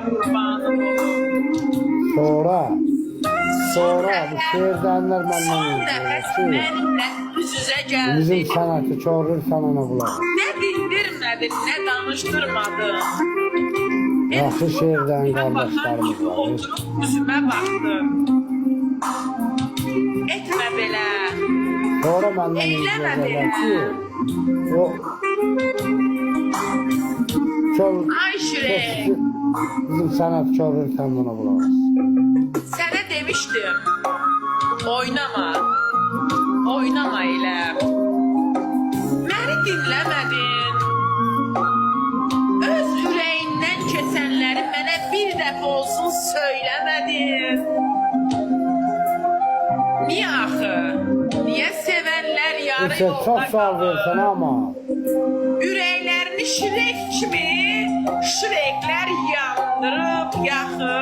qurbanım olum. Sonra bu şehirdenler Son benden nəfəs mənimlə üz-üzə bizim gəldi. sanatı çorur sanana bulaq. Nə bildirmədin, nə danışdırmadın. Yaxşı şehirden Mən baxan kardeşlerimiz kimi var. oturub üzümə baxdım. Etmə belə. Sonra benden Eyləmə izleyecekler belə. ki o çor Ay Şürek, bizim sanat çorur sen buna bulaq. sənə demişdim. Oynama. Oynama elə. Məni dinləmədin. Öz ürəyindən keçənləri mənə bir dəfə olsun söyləmədin. Niyə axı? Niyə sevənlər yarı Sen çok yolda sağ ol qalır? versen ama Ürəklərini şirek kimi şireklər yandırıb yaxıb